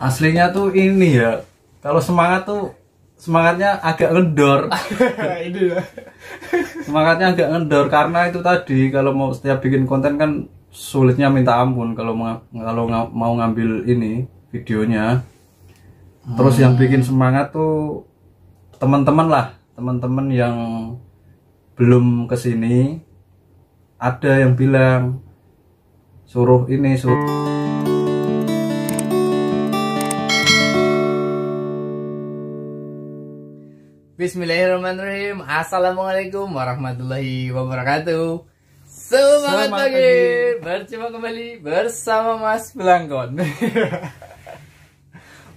Aslinya tuh ini ya, kalau semangat tuh semangatnya agak ngendor. Ini ya. Semangatnya agak ngendor karena itu tadi, kalau mau setiap bikin konten kan sulitnya minta ampun kalau mau ngambil ini videonya. Terus yang bikin semangat tuh teman-teman lah, teman-teman yang belum kesini, ada yang bilang suruh ini suruh. Bismillahirrahmanirrahim. Assalamualaikum warahmatullahi wabarakatuh. Selamat pagi. Berjumpa kembali bersama Mas Belangkon.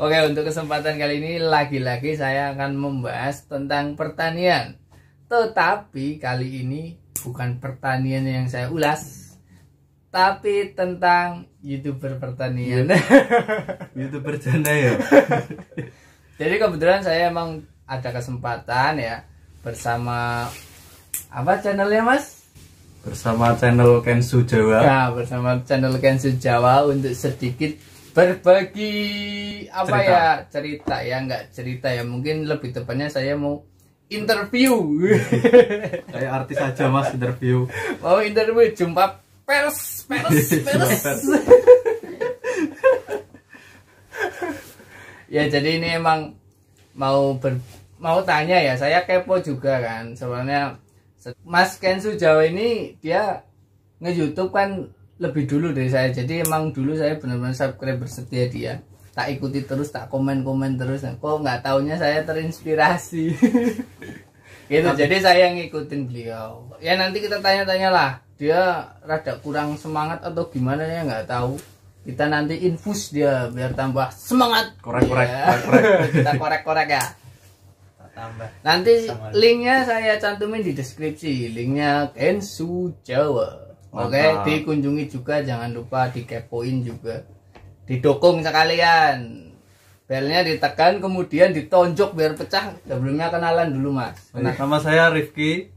Oke, untuk kesempatan kali ini lagi-lagi saya akan membahas tentang pertanian. Tetapi kali ini bukan pertanian yang saya ulas, tapi tentang YouTuber pertanian. YouTuber janda ya. Jadi kebetulan saya emang ada kesempatan ya bersama apa channelnya Mas? Bersama channel Kensu Jawa. Nah, bersama channel Kensu Jawa untuk sedikit berbagi apa cerita. ya cerita ya, nggak cerita ya, mungkin lebih tepatnya saya mau interview. Kayak artis aja Mas, interview. Mau interview, jumpa pers. Ya jadi ini emang mau tanya ya, saya kepo juga kan sebenarnya. Mas Kensu Jawa ini dia nge-YouTube kan lebih dulu dari saya, jadi emang dulu saya benar-benar subscriber setia dia, tak ikuti terus, tak komen terus. Kok nggak taunya saya terinspirasi. Gitu. Jadi saya ngikutin beliau ya. Nanti kita tanya-tanya lah, dia rada kurang semangat atau gimana ya, nggak tahu. Kita nanti infus dia biar tambah semangat. Korek-korek, Ya. Kita korek-korek ya. Tambah. Nanti linknya saya cantumin di deskripsi, linknya Kensu Jawa. Oke, dikunjungi juga, jangan lupa dikepoin juga, didukung sekalian. Belnya ditekan, kemudian ditonjok biar pecah. Sebelumnya kenalan dulu Mas. Nama saya Rifki,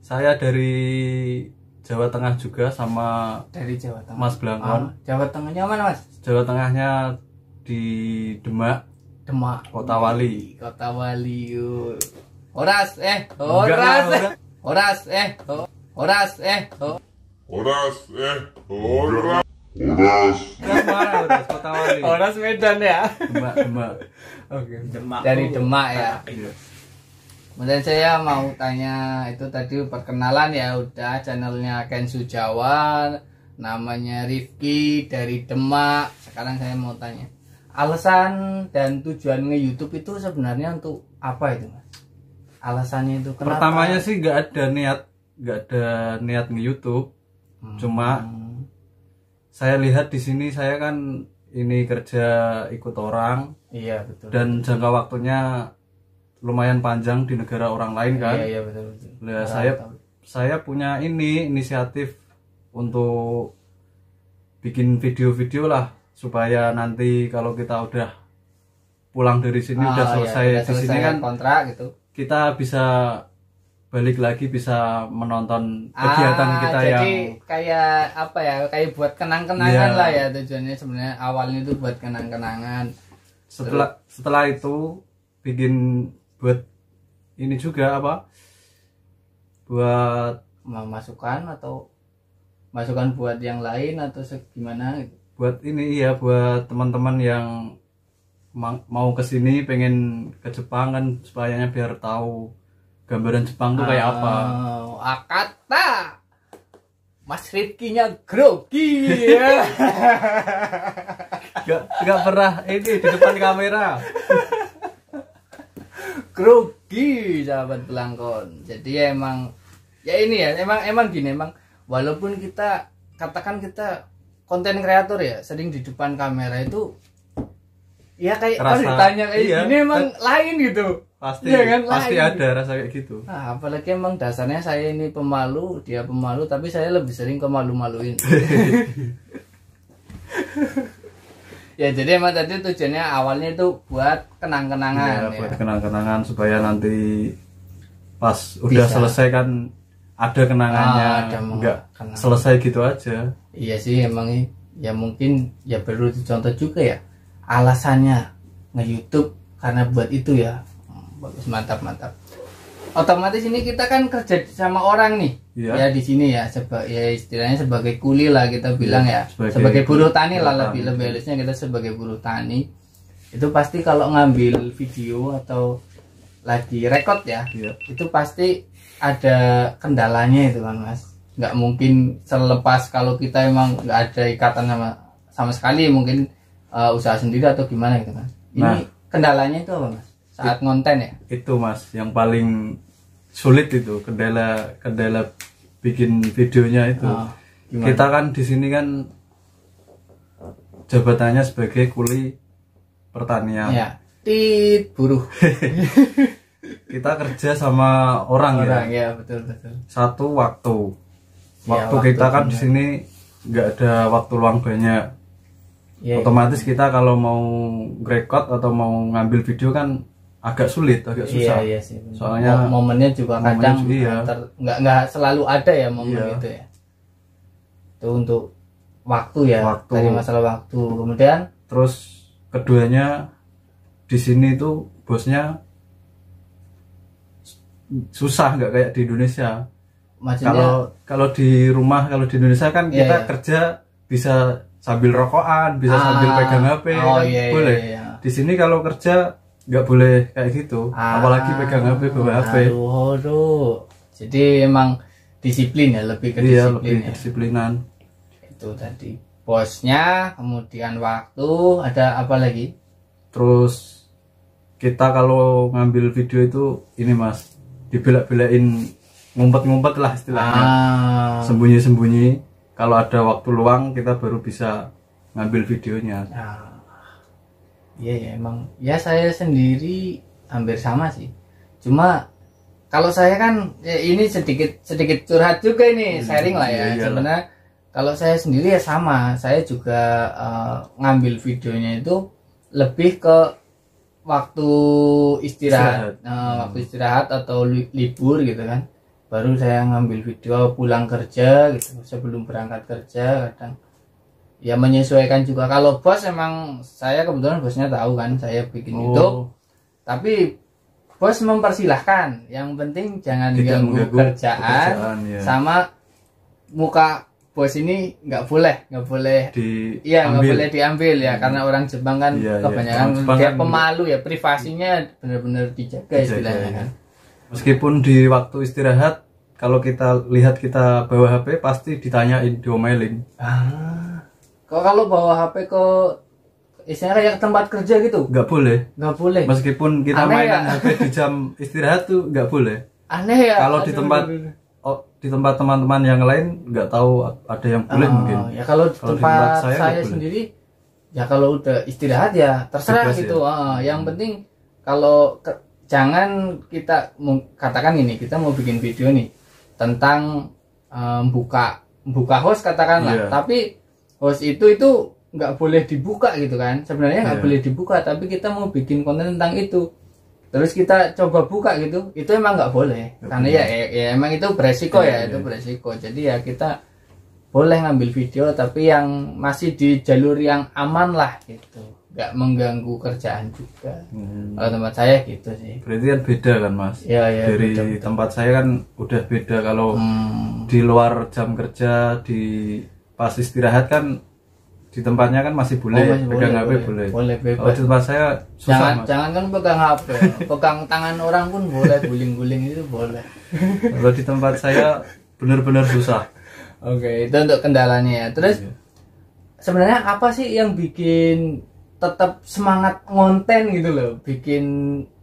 saya dari Jawa Tengah juga, sama Dari Jawa Tengah. Mas Belangkon. Jawa Tengahnya mana Mas? Jawa Tengahnya di Demak, Kota Wali. Kota Wali. Oras. Kota Wali. Oras Medan ya. Demak. Oke. Dari Demak ya. Kemudian saya mau tanya, itu tadi perkenalan ya, udah channelnya Kensu Jawa, namanya Rifki dari Demak. Sekarang saya mau tanya, alasan dan tujuan nge-YouTube itu sebenarnya untuk apa itu Mas? Alasannya itu kenapa? Pertamanya sih nggak ada niat nge-YouTube. Cuma saya lihat di sini, saya kan ini kerja ikut orang. Iya, betul. Dan jangka waktunya lumayan panjang di negara orang lain kan. Iya, betul. Nah, saya punya inisiatif untuk bikin video-video lah, supaya nanti kalau kita udah pulang dari sini, udah selesai di sini kan kontrak gitu, kita bisa balik lagi, bisa menonton kegiatan kita. Jadi yang kayak apa ya, kayak buat kenang-kenangan lah ya, tujuannya sebenarnya awalnya itu buat kenang-kenangan. Setelah itu bikin buat ini juga apa, buat masukan buat yang lain atau gimana gitu. Buat ini ya, buat teman-teman yang mau kesini, pengen ke Jepang kan, supaya biar tahu gambaran Jepang tuh kayak apa. Kata Mas Rifkinya grogi ya. Gak pernah ini di depan kamera. Grogi sahabat Belangkon. Jadi emang ya ini ya, emang gini, emang walaupun kita katakan kita konten kreator ya, sering di depan kamera itu ya kayak kalau ditanya kayak gini emang lain gitu. Pasti ya kan, pasti lain. ada rasa kayak gitu. Nah, apalagi emang dasarnya saya ini pemalu, dia pemalu, tapi saya lebih sering kemalu-maluin. Ya jadi emang tadi tujuannya awalnya itu buat kenang-kenangan. Buat kenang-kenangan, supaya nanti pas udah selesai kan ada kenangannya, enggak selesai gitu aja. Iya sih emang ya, mungkin ya perlu dicontoh juga ya. alasannya nge-YouTube karena buat itu ya. Bagus, mantap. Otomatis ini kita kan kerja sama orang nih. Ya di sini ya, ya istilahnya sebagai kuli lah kita bilang ya. Sebagai buruh tani lah, lebih halusnya kita sebagai buruh tani. Itu pasti kalau ngambil video atau lagi rekod ya, itu pasti ada kendalanya itu kan Mas. Nggak mungkin selepas kalau kita emang nggak ada ikatan sama sekali, mungkin usaha sendiri atau gimana gitu kan. Ini kendalanya itu apa Mas? Saat ngonten ya? Itu Mas, yang paling sulit itu kendala bikin videonya itu. Kita kan di sini kan jabatannya sebagai kuli pertanian. Ya, buruh. Kita kerja sama orang ya, betul. Satu waktu kita kan di sini nggak ada waktu luang banyak. Otomatis kita kalau mau record atau mau ngambil video kan agak sulit, agak susah. Iya sih. Soalnya momennya juga kadang nggak selalu ada ya momen itu ya. Itu untuk waktu ya. Dari masalah waktu. Kemudian terus keduanya di sini tuh bosnya susah, nggak kayak di Indonesia. Kalau di rumah, kalau di Indonesia kan kita kerja bisa sambil rokokan, bisa sambil pegang HP, boleh. Di sini kalau kerja nggak boleh kayak gitu, apalagi pegang HP, bawa HP. Aduh. Jadi emang disiplin ya, lebih ke disiplin. Lebih disiplinan. Itu tadi bosnya, kemudian waktu, ada apa lagi? Terus kita kalau ngambil video itu ini Mas, dibelak-belain, ngumpet-ngumpet lah istilahnya. Sembunyi-sembunyi. Kalau ada waktu luang kita baru bisa ngambil videonya. Iya emang ya, saya sendiri hampir sama sih. Cuma kalau saya kan ini sedikit curhat juga ini, sharing lah ya. Sebenarnya kalau saya sendiri ya sama, saya juga ngambil videonya itu lebih ke waktu istirahat. Waktu istirahat atau libur gitu kan. Baru saya ngambil video pulang kerja gitu, sebelum berangkat kerja. Kadang ya menyesuaikan juga. Kalau bos emang saya kebetulan bosnya tahu kan saya bikin YouTube, tapi bos mempersilahkan, yang penting jangan ganggu kerjaan ya. Sama muka bos ini nggak boleh nggak boleh diambil ya, karena orang Jepang kan kebanyakan dia pemalu ya, privasinya benar-benar dijaga istilahnya kan. Meskipun di waktu istirahat kalau kita lihat kita bawa HP pasti ditanyain, diomelin. Kalau bawa HP ke istilahnya kayak tempat kerja gitu nggak boleh. Meskipun kita mainan HP di jam istirahat tuh nggak boleh. Aneh ya. Kalau di tempat teman-teman yang lain nggak tahu ada yang boleh mungkin. Ya kalau di tempat saya sendiri ya kalau udah istirahat ya terserah gitu. Yang penting kalau jangan kita katakan ini, kita mau bikin video nih tentang buka host katakanlah, tapi host itu nggak boleh dibuka gitu kan. Sebenarnya nggak boleh dibuka, tapi kita mau bikin konten tentang itu, terus kita coba buka gitu, itu emang nggak boleh. Karena ya emang itu beresiko itu beresiko. Jadi ya kita boleh ngambil video tapi yang masih di jalur yang aman lah gitu, nggak mengganggu kerjaan juga. Kalau tempat saya gitu sih. Berarti kan beda kan Mas? Dari beda. Tempat saya kan udah beda. Kalau di luar jam kerja, di pas istirahat kan di tempatnya kan masih boleh pegang HP, boleh. Kalau di tempat saya susah. Jangan kan pegang HP, pegang tangan orang pun boleh, guling-guling itu boleh. Kalau di tempat saya benar-benar susah. Oke, itu untuk kendalanya ya. Terus sebenarnya apa sih yang bikin tetap semangat ngonten gitu loh, bikin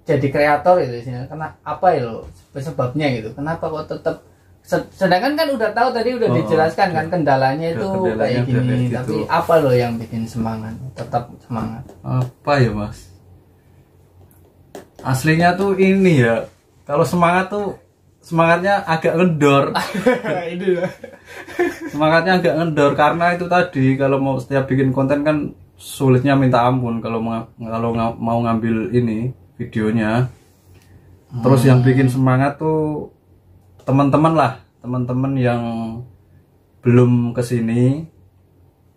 jadi kreator gitu sih? Karena apa ya lo sebabnya gitu? Kenapa kok tetap, sedangkan kan udah tahu tadi udah dijelaskan kan kendalanya itu kayak gini, tapi apa lo yang bikin semangat, tetap semangat? Apa ya Mas? Aslinya tuh ini ya, kalau semangat tuh semangatnya agak ngendor. Semangatnya agak ngendor karena itu tadi, kalau mau setiap bikin konten kan sulitnya minta ampun kalau mau ngambil ini videonya. Terus yang bikin semangat tuh teman-teman yang belum kesini,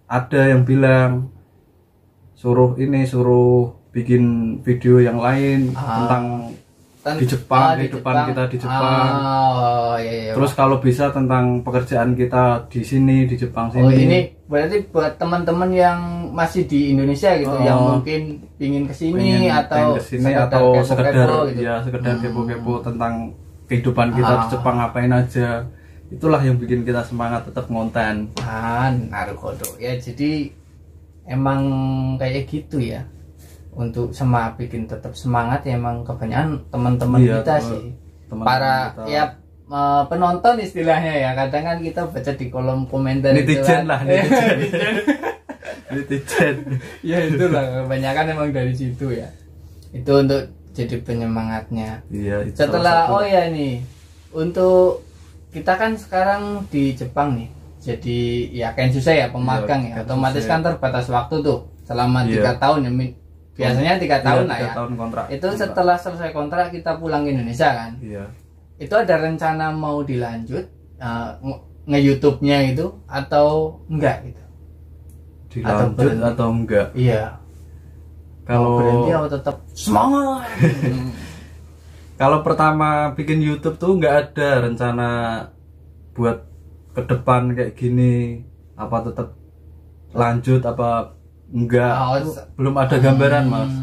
ada yang bilang suruh bikin video yang lain tentang di Jepang, kehidupan kita di Jepang. Iya. Terus kalau bisa tentang pekerjaan kita di sini di Jepang sini. Oh, ini berarti buat teman-teman yang masih di Indonesia gitu, yang mungkin pingin kesini atau sekedar gitu. Ya sekedar kepo-kepo tentang kehidupan kita di Jepang, ngapain aja. Itulah yang bikin kita semangat tetap ngonten. Naruhodo. Ya jadi emang kayak gitu ya. Untuk bikin tetap semangat ya, emang kebanyakan teman-teman kita sih, para kita. Ya penonton istilahnya ya, kadang kan kita baca di kolom komentar netizen lah, netizen. Ya itulah kebanyakan emang dari situ ya, itu untuk jadi penyemangatnya. Iya, setelah nih untuk kita kan sekarang di Jepang nih, jadi ya kan susah ya pemagang ya, otomatis kan terbatas waktu tuh selama 3 tahun ya, biasanya 3 tahun lah ya. Tahun kontrak. Itu setelah selesai kontrak kita pulang ke Indonesia kan. Iya. Itu ada rencana mau dilanjut nge-YouTube-nya itu atau enggak gitu? Dilanjut atau enggak? Iya. Kalau berhenti atau tetap semangat. Kalau pertama bikin YouTube tuh enggak ada rencana buat ke depan kayak gini, apa tetap lanjut apa enggak, belum ada gambaran Mas.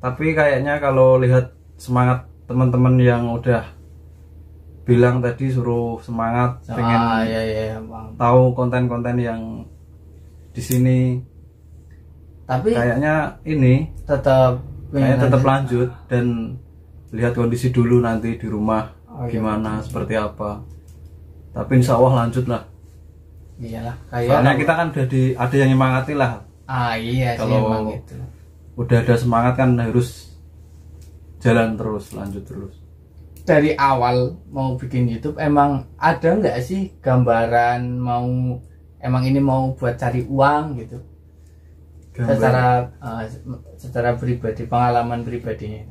Tapi kayaknya kalau lihat semangat teman-teman yang udah bilang tadi suruh semangat, pengen tahu konten-konten yang di sini. Tapi kayaknya ini tetap lanjut dan lihat kondisi dulu nanti di rumah gimana, seperti apa. Tapi insya Allah lanjut lah. Iyalah, soalnya kita kan udah ada yang nyemangati lah. Iya sih, kalau emang gitu. Udah ada semangat kan harus jalan terus, lanjut terus. Dari awal mau bikin YouTube emang ada nggak sih gambaran emang ini mau buat cari uang gitu? Secara pribadi, pengalaman pribadinya.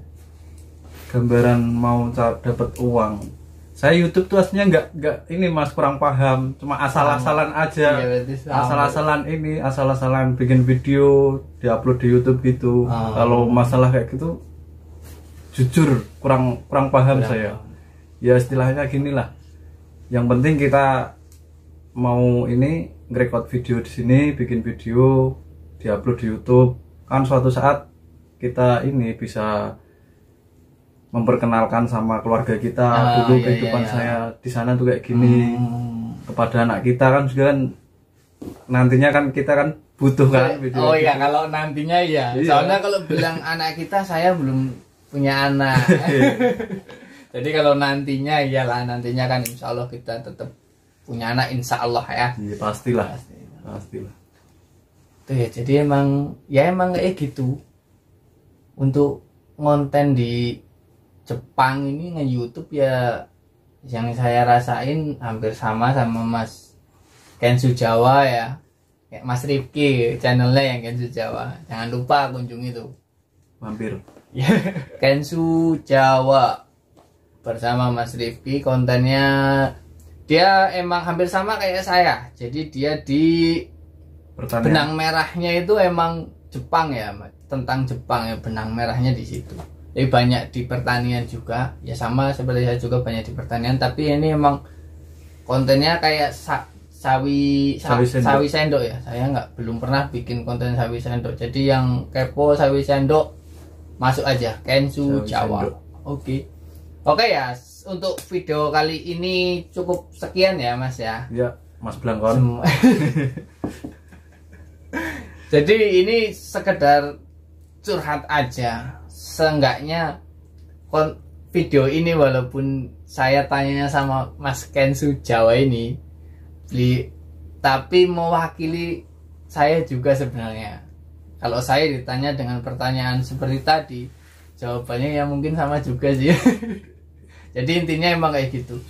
Gambaran mau dapat uang. Saya YouTube tuh aslinya nggak ini Mas, kurang paham, cuma asal-asalan aja. Asal-asalan bikin video diupload di YouTube gitu. Kalau masalah kayak gitu jujur kurang paham saya. Ya istilahnya gini lah, yang penting kita mau ini ngerekord video di sini, bikin video diupload di YouTube, kan suatu saat kita ini bisa memperkenalkan sama keluarga kita dulu kehidupan saya di sana tuh kayak gini, kepada anak kita kan juga kan nantinya kan kita kan butuh kan video. Iya, kalau nantinya iya. Soalnya kalau bilang anak kita, saya belum punya anak. Jadi kalau nantinya iyalah, nantinya kan insya Allah kita tetap punya anak, insya Allah ya. Iya, pastilah. Tuh ya, jadi emang kayak gitu. Untuk konten di Jepang ini nge-YouTube ya, yang saya rasain hampir sama Mas Kensu Jawa ya, kayak Mas Rifki channelnya yang Kensu Jawa, jangan lupa kunjungi tuh, mampir. Kensu Jawa bersama Mas Rifki, kontennya dia emang hampir sama kayak saya, jadi dia di benang merahnya itu emang Jepang ya, tentang Jepang ya, benang merahnya di situ. Jadi banyak di pertanian juga, ya sama seperti saya juga banyak di pertanian, tapi ini emang kontennya kayak sawi sendok ya. Saya belum pernah bikin konten sawi sendok. Jadi yang kepo sawi sendok masuk aja Kensu Jawa. Oke ya, untuk video kali ini cukup sekian ya Mas ya. Ya Mas Blangkon. Jadi ini sekedar curhat aja. Seenggaknya video ini walaupun saya tanya sama Mas Kensu Jawa ini, tapi mewakili saya juga sebenarnya. Kalau saya ditanya dengan pertanyaan seperti tadi, jawabannya ya mungkin sama juga sih. Jadi intinya emang kayak gitu.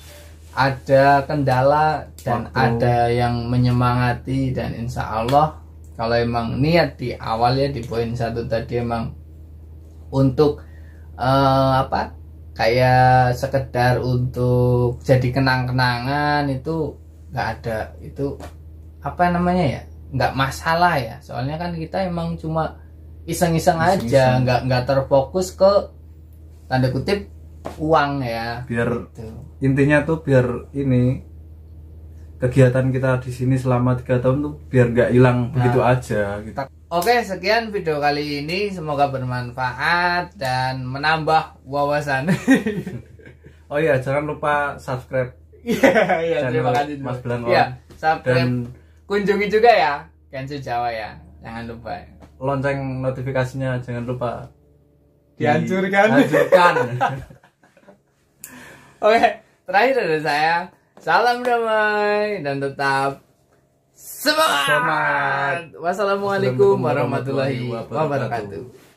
Ada kendala dan ada yang menyemangati, dan insya Allah kalau emang niat di awal ya di poin 1 tadi emang untuk kayak sekedar untuk jadi kenang-kenangan, itu nggak ada, itu nggak masalah ya, soalnya kan kita emang cuma iseng-iseng aja, nggak terfokus ke tanda kutip uang ya. Biar gitu. intinya tuh biar ini kegiatan kita di sini selama 3 tahun tuh biar nggak hilang begitu aja gitu. Oke, sekian video kali ini, semoga bermanfaat dan menambah wawasan. Oh iya, jangan lupa subscribe Iya, terima kasih Mas Blangon. Iya, subscribe. Dan Kunjungi juga ya Kensu Jawa ya, jangan lupa. lonceng notifikasinya jangan lupa Dihancurkan. Oke, terakhir dari saya, salam damai dan tetap semangat. Wassalamualaikum warahmatullahi wabarakatuh.